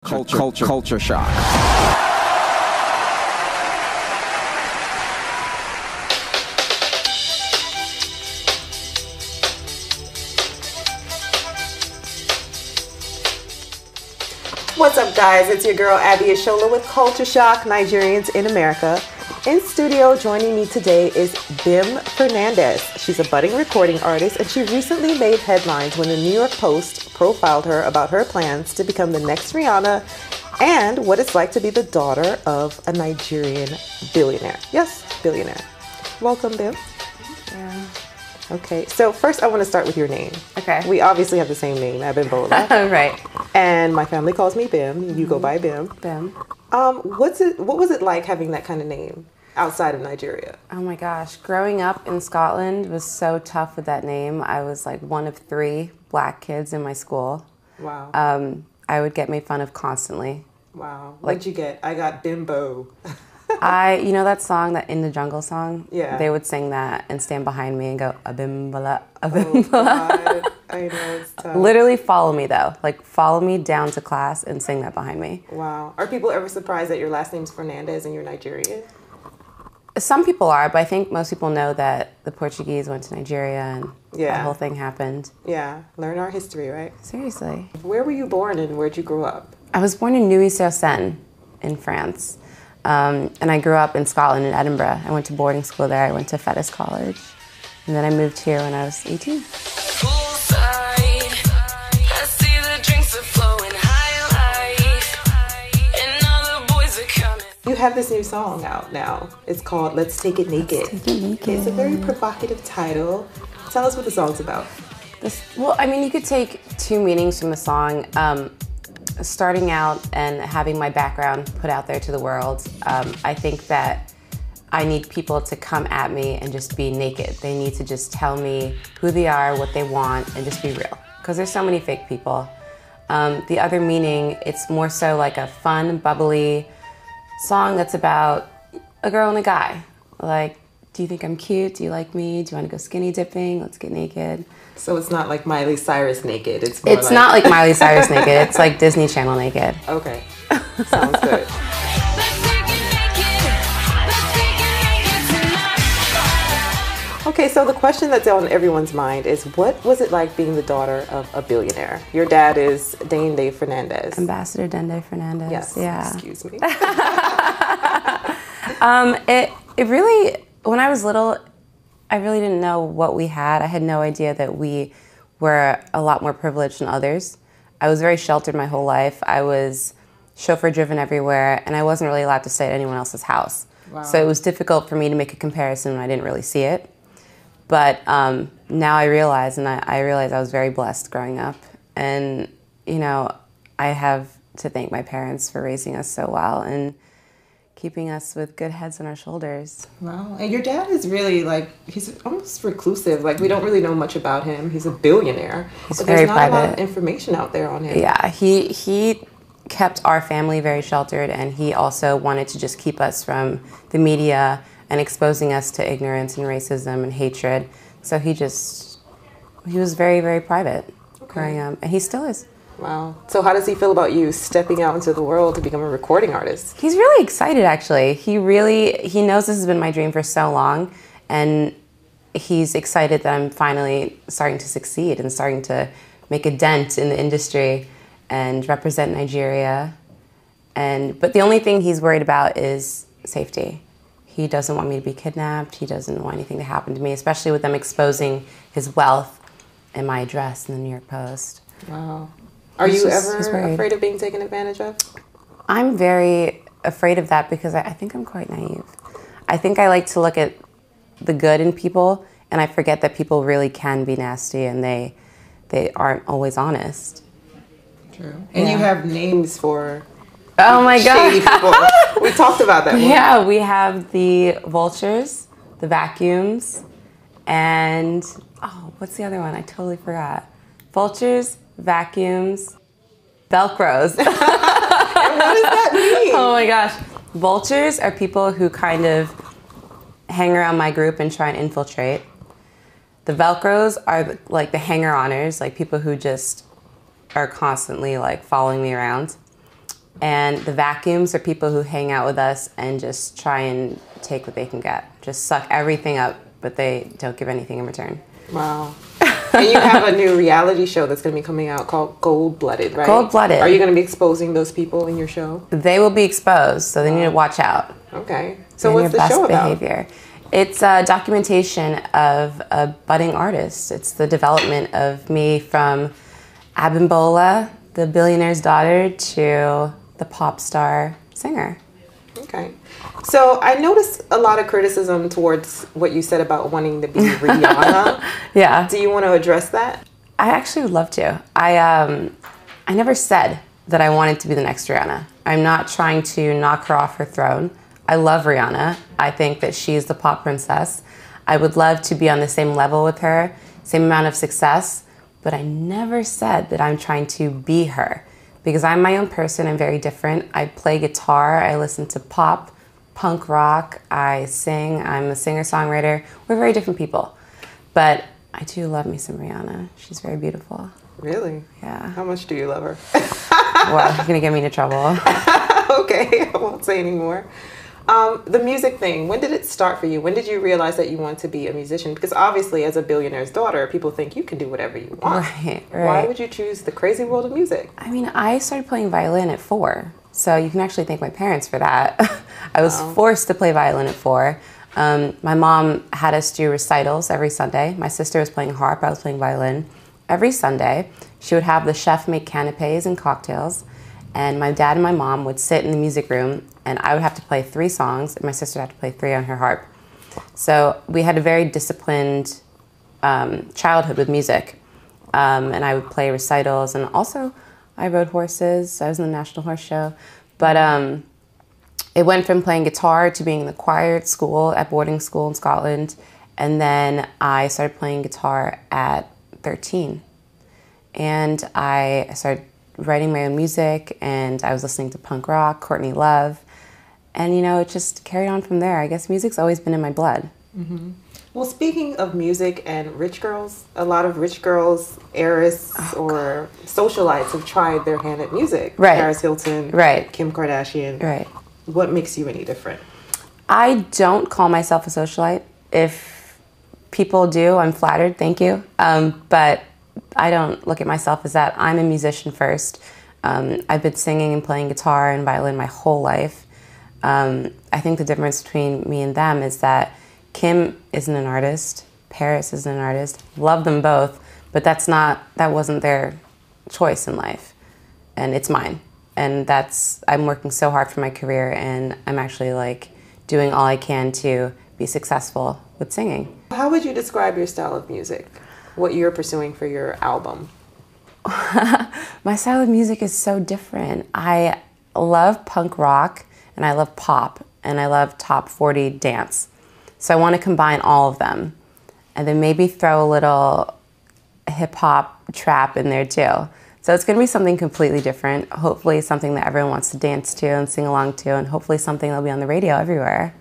Culture shock. What's up, guys? It's your girl Abi Ishola with Culture Shock, Nigerians in America. In studio joining me today is Bim Fernandez. She's a budding recording artist, and she recently made headlines when the New York Post profiled her about her plans to become the next Rihanna and what it's like to be the daughter of a Nigerian billionaire. Yes, billionaire. Welcome, Bim. Yeah. Okay, so first I want to start with your name. Okay. We obviously have the same name, Abimbola. Right. And my family calls me Bim. You go by Bim. Bim. What was it like having that kind of name outside of Nigeria? Oh my gosh. Growing up in Scotland was so tough with that name. I was like one of 3 black kids in my school. Wow. I would get made fun of constantly. Wow. What'd you get? I got Bimbo. You know that song, that In the Jungle song? Yeah. They would sing that and stand behind me and go, Abimbola, Oh, Abimbola. God. I know, it's tough. Literally follow me though. Like follow me down to class and sing that behind me. Wow. Are people ever surprised that your last name's Fernandez and you're Nigerian? Some people are, but I think most people know that the Portuguese went to Nigeria and that whole thing happened. Yeah. Learn our history, right? Seriously. Where were you born and where'd you grow up? I was born in Neuilly-sur-Seine in France. And I grew up in Scotland, in Edinburgh. I went to boarding school there. I went to Fettes College. And then I moved here when I was 18. You have this new song out now. It's called Let's Take It Naked. Let's Take It Naked. It's a very provocative title. Tell us what the song's about. Well, I mean, you could take 2 meanings from the song. Starting out and having my background put out there to the world, I think that I need people to come at me and just be naked. They need to just tell me who they are, what they want, and just be real. Because there's so many fake people. The other meaning, it's more so like a fun, bubbly song that's about a girl and a guy. Like, do you think I'm cute? Do you like me? Do you want to go skinny dipping? Let's get naked. So it's not like Miley Cyrus naked. It's Not like Miley Cyrus naked. It's like Disney Channel naked. Okay. Sounds good. Okay, so the question that's on everyone's mind is, what was it like being the daughter of a billionaire? Your dad is Deinde Fernandez. Ambassador Deinde Fernandez. Yes. Yeah. Excuse me. It really, when I was little, I really didn't know what we had. I had no idea that we were a lot more privileged than others. I was very sheltered my whole life. I was chauffeur driven everywhere, and I wasn't really allowed to stay at anyone else's house. Wow. So it was difficult for me to make a comparison when I didn't really see it. But now I realize, and I realize I was very blessed growing up. And, you know, I have to thank my parents for raising us so well and keeping us with good heads on our shoulders. Wow. And your dad is really he's almost reclusive. Like, we don't really know much about him. He's a billionaire. He's but very there's not private. a lot of information out there on him. Yeah, he kept our family very sheltered, and he also wanted to just keep us from the media and exposing us to ignorance and racism and hatred. So he was very, very private growing up, and he still is. Wow. So how does he feel about you stepping out into the world to become a recording artist? He's really excited, actually. He knows this has been my dream for so long, and he's excited that I'm finally starting to succeed and starting to make a dent in the industry and represent Nigeria. But the only thing he's worried about is safety. He doesn't want me to be kidnapped. He doesn't want anything to happen to me, especially with them exposing his wealth and my address in the New York Post. Wow. Are you ever afraid of being taken advantage of? I'm very afraid of that because I think I'm quite naive. I think I like to look at the good in people, and I forget that people really can be nasty and they aren't always honest. True. And you have names for oh my shady God. people. We talked about that one. Yeah, we have the vultures, the vacuums, and what's the other one? I totally forgot. Vultures, vacuums, Velcros. And what does that mean? Oh my gosh. Vultures are people who kind of hang around my group and try and infiltrate. The Velcros are like the hanger-oners, like people who just are constantly like following me around. And the vacuums are people who hang out with us and just try and take what they can get. Just suck everything up, but they don't give anything in return. Wow. And you have a new reality show that's going to be coming out called Gold Blooded, right? Gold Blooded. Are you going to be exposing those people in your show? They will be exposed, so they need to watch out. Okay. So what's the show about? Behavior. It's a documentation of a budding artist. It's the development of me from Abi Ishola, the billionaire's daughter, to the pop star singer. Okay. So I noticed a lot of criticism towards what you said about wanting to be Rihanna. Yeah. Do you want to address that? I actually would love to. I never said that I wanted to be the next Rihanna. I'm not trying to knock her off her throne. I love Rihanna. I think that she's the pop princess. I would love to be on the same level with her, same amount of success, but I never said that I'm trying to be her. Because I'm my own person, I'm very different. I play guitar, I listen to pop, punk rock, I sing, I'm a singer-songwriter. We're very different people. But I do love me some Rihanna. She's very beautiful. Really? Yeah. How much do you love her? Well, you're gonna get me into trouble. Okay, I won't say anymore. The music thing, when did it start for you? When did you realize that you wanted to be a musician? Because obviously as a billionaire's daughter, people think you can do whatever you want. Right. Why would you choose the crazy world of music? I mean, I started playing violin at 4, so you can actually thank my parents for that. I was forced to play violin at 4. My mom had us do recitals every Sunday. My sister was playing harp, I was playing violin. Every Sunday, she would have the chef make canapes and cocktails, and my dad and my mom would sit in the music room, and I would have to play 3 songs, and my sister would have to play 3 on her harp. So we had a very disciplined childhood with music, and I would play recitals, and also I rode horses. I was in the National Horse Show, but it went from playing guitar to being in the choir at school, at boarding school in Scotland, and then I started playing guitar at 13, and I started writing my own music, and I was listening to punk rock, Courtney Love, and you know, it just carried on from there. I guess music's always been in my blood. Mm-hmm. Well, speaking of music and rich girls, a lot of rich girls, heiress or socialites have tried their hand at music. Right. Paris Hilton, Right. Kim Kardashian. Right. What makes you any different? I don't call myself a socialite. If people do, I'm flattered, thank you. But I don't look at myself as that. I'm a musician first. I've been singing and playing guitar and violin my whole life. I think the difference between me and them is that Kim isn't an artist, Paris isn't an artist. Love them both, but that wasn't their choice in life, and it's mine. And I'm working so hard for my career, and I'm actually like doing all I can to be successful with singing. How would you describe your style of music? What you're pursuing for your album? My style of music is so different. I love punk rock, and I love pop, and I love top 40 dance. So I want to combine all of them, and then maybe throw a little hip hop trap in there too. So it's going to be something completely different. Hopefully something that everyone wants to dance to and sing along to, and hopefully something that'll be on the radio everywhere.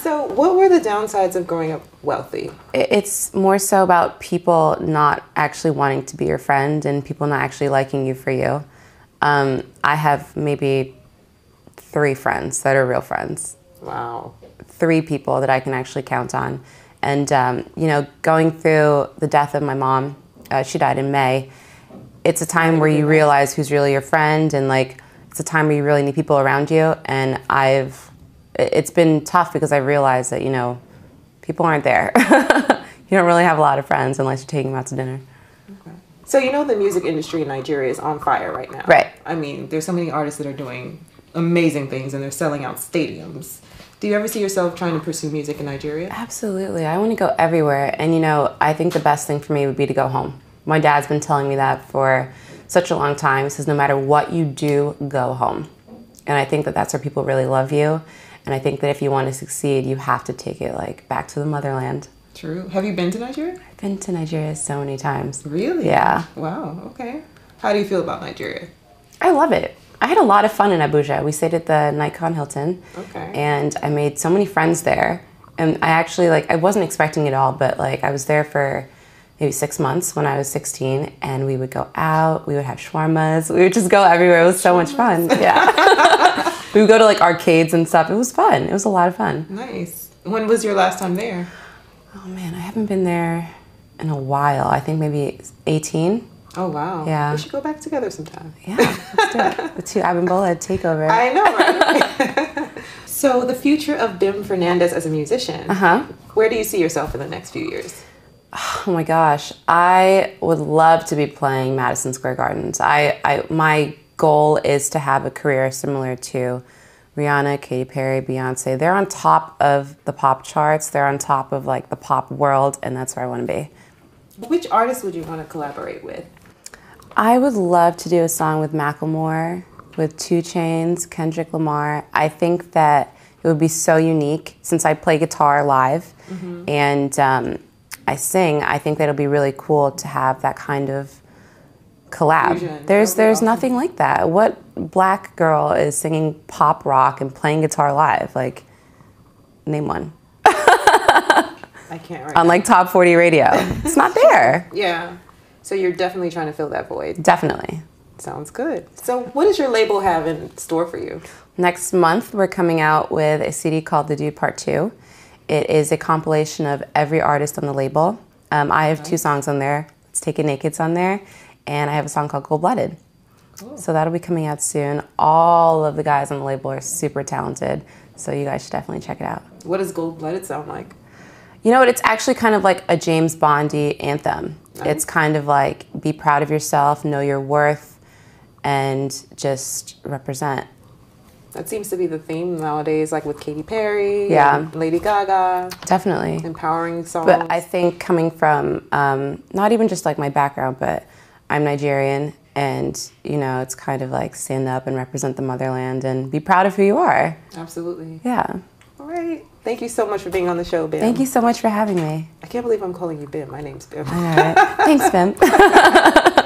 So what were the downsides of growing up wealthy? It's more so about people not actually wanting to be your friend and people not actually liking you for you. I have maybe 3 friends that are real friends. Wow. 3 people that I can actually count on. And, you know, going through the death of my mom, she died in May, it's a time where you realize who's really your friend, and like, it's a time where you really need people around you. And it's been tough because I realized that, you know, people aren't there. You don't really have a lot of friends unless you're taking them out to dinner. Okay. So you know the music industry in Nigeria is on fire right now. Right. I mean, there's so many artists that are doing amazing things and they're selling out stadiums. Do you ever see yourself trying to pursue music in Nigeria? Absolutely. I want to go everywhere. And, you know, I think the best thing for me would be to go home. My dad's been telling me that for such a long time. He says, no matter what you do, go home. And I think that that's where people really love you. And I think that if you want to succeed, you have to take it like back to the motherland. True. Have you been to Nigeria? I've been to Nigeria so many times. Really? Yeah. Wow. Okay. How do you feel about Nigeria? I love it. I had a lot of fun in Abuja. We stayed at the Nikon Hilton. Okay. And I made so many friends there. And I actually, like, I wasn't expecting it all, but like I was there for maybe 6 months when I was 16, and we would go out, we would have shawarmas, we would just go everywhere. It was so much fun. Yeah. We would go to like arcades and stuff. It was fun. It was a lot of fun. Nice. When was your last time there? Oh man, I haven't been there in a while. I think maybe 18. Oh wow. Yeah. We should go back together sometime. Yeah, let's do it. The two Abimbola takeover. I know, right? So the future of Bim Fernandez as a musician, where do you see yourself in the next few years? Oh my gosh, I would love to be playing Madison Square Gardens. My goal is to have a career similar to Rihanna, Katy Perry, Beyonce. They're on top of the pop charts. They're on top of like the pop world, and that's where I want to be. Which artist would you want to collaborate with? I would love to do a song with Macklemore, with 2 Chainz, Kendrick Lamar. I think that it would be so unique since I play guitar live and I sing. I think that it'll be really cool to have that kind of collab. Fusion. There's awesome. nothing like that. What black girl is singing pop rock and playing guitar live? Like, name one. I can't right on like top 40 radio. It's not there. Yeah. So you're definitely trying to fill that void. Definitely. Sounds good. So what does your label have in store for you? Next month, we're coming out with a CD called The Dude Part 2. It is a compilation of every artist on the label. I have 2 songs on there. Let's Take It Naked's on there. And I have a song called Cold Blooded. Cool. So that'll be coming out soon. All of the guys on the label are super talented. So you guys should definitely check it out. What does Cold Blooded sound like? You know what? It's actually kind of like a James Bondy anthem. Nice. It's kind of like be proud of yourself, know your worth, and just represent. That seems to be the theme nowadays, like with Katy Perry, and Lady Gaga. Definitely. Empowering songs. But I think coming from, not even just like my background, but I'm Nigerian, and you know, it's kind of like stand up and represent the motherland and be proud of who you are. Absolutely. Yeah. All right. Thank you so much for being on the show, Bim. Thank you so much for having me. I can't believe I'm calling you Bim. My name's Bim. All right. Thanks, Bim.